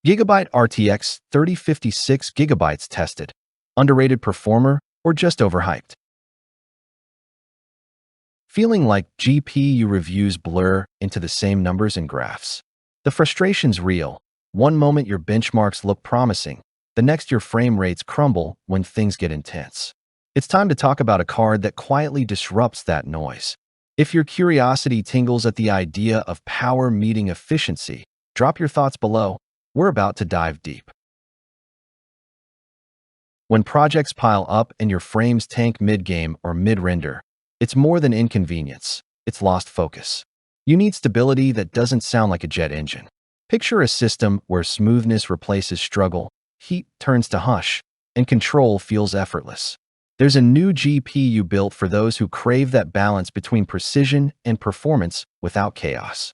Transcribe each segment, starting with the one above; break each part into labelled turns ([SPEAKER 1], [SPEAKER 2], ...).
[SPEAKER 1] GIGABYTE RTX 3056 GB tested. Underrated performer or just overhyped? Feeling like GPU reviews blur into the same numbers and graphs. The frustration's real. One moment your benchmarks look promising, the next your frame rates crumble when things get intense. It's time to talk about a card that quietly disrupts that noise. If your curiosity tingles at the idea of power meeting efficiency, drop your thoughts below. We're about to dive deep. When projects pile up and your frames tank mid-game or mid-render, it's more than inconvenience, it's lost focus. You need stability that doesn't sound like a jet engine. Picture a system where smoothness replaces struggle, heat turns to hush, and control feels effortless. There's a new GPU built for those who crave that balance between precision and performance without chaos.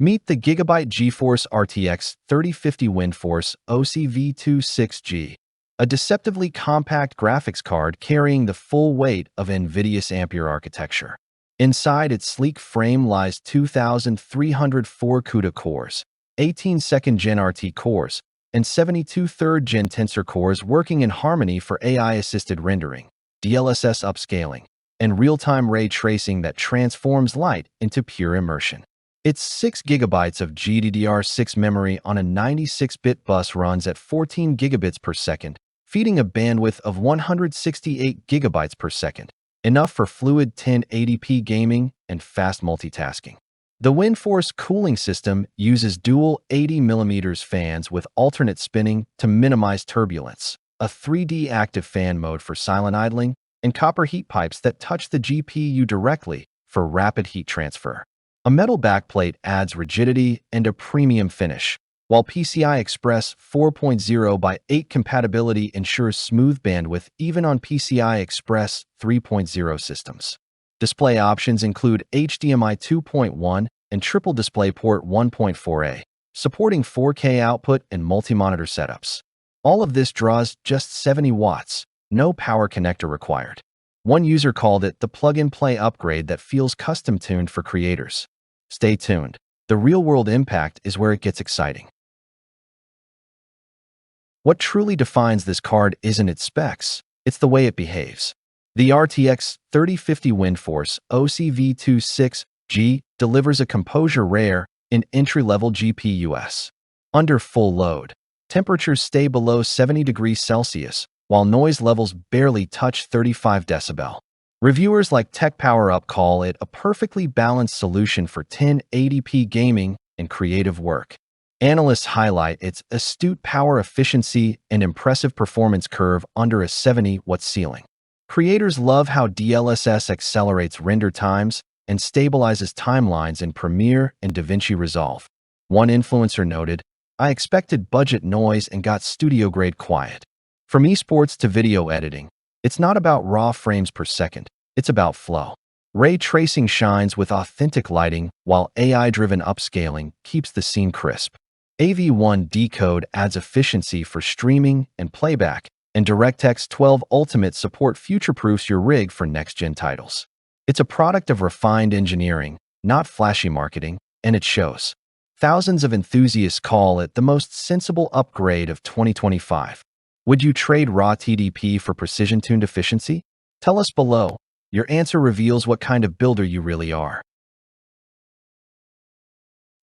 [SPEAKER 1] Meet the GIGABYTE GeForce RTX 3050 WINDFORCE OC V2 6G, a deceptively compact graphics card carrying the full weight of NVIDIA's Ampere architecture. Inside its sleek frame lies 2,304 CUDA cores, 18 2nd-gen RT cores, and 72 3rd-gen Tensor Cores working in harmony for AI-assisted rendering, DLSS upscaling, and real-time ray tracing that transforms light into pure immersion. Its 6 GB of GDDR6 memory on a 96-bit bus runs at 14 gigabits per second, feeding a bandwidth of 168 gigabytes per second, enough for fluid 1080p gaming and fast multitasking. The WINDFORCE cooling system uses dual 80mm fans with alternate spinning to minimize turbulence, a 3D active fan mode for silent idling, and copper heat pipes that touch the GPU directly for rapid heat transfer. A metal backplate adds rigidity and a premium finish, while PCI Express 4.0/8 compatibility ensures smooth bandwidth even on PCI Express 3.0 systems. Display options include HDMI 2.1 and triple DisplayPort 1.4a, supporting 4K output and multi-monitor setups. All of this draws just 70 watts, no power connector required. One user called it the plug-and-play upgrade that feels custom-tuned for creators. Stay tuned. The real-world impact is where it gets exciting. What truly defines this card isn't its specs, it's the way it behaves. The RTX 3050 WINDFORCE OC V2 6G delivers a composure rare in entry-level GPUs. Under full load, temperatures stay below 70 degrees Celsius, while noise levels barely touch 35 decibel. Reviewers like TechPowerUp call it a perfectly balanced solution for 1080p gaming and creative work. Analysts highlight its astute power efficiency and impressive performance curve under a 70-watt ceiling. Creators love how DLSS accelerates render times and stabilizes timelines in Premiere and DaVinci Resolve. One influencer noted, "I expected budget noise and got studio-grade quiet." From esports to video editing, it's not about raw frames per second, it's about flow. Ray tracing shines with authentic lighting, while AI-driven upscaling keeps the scene crisp. AV1 decode adds efficiency for streaming and playback, and DirectX 12 Ultimate support future-proofs your rig for next-gen titles. It's a product of refined engineering, not flashy marketing, and it shows. Thousands of enthusiasts call it the most sensible upgrade of 2025. Would you trade raw TDP for precision-tuned efficiency? Tell us below. Your answer reveals what kind of builder you really are.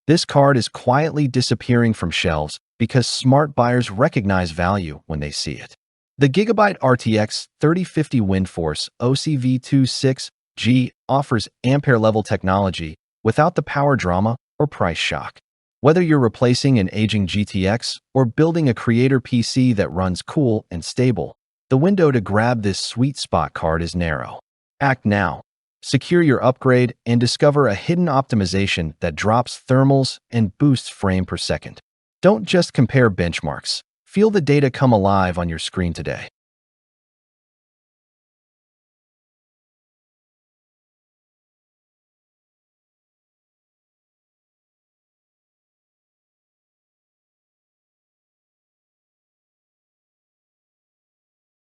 [SPEAKER 1] This card is quietly disappearing from shelves because smart buyers recognize value when they see it. The GIGABYTE RTX 3050 WINDFORCE OC V2 6G offers Ampere-level technology without the power drama or price shock. Whether you're replacing an aging GTX or building a creator PC that runs cool and stable, the window to grab this sweet spot card is narrow. Act now. Secure your upgrade and discover a hidden optimization that drops thermals and boosts frame per second. Don't just compare benchmarks. Feel the data come alive on your screen today.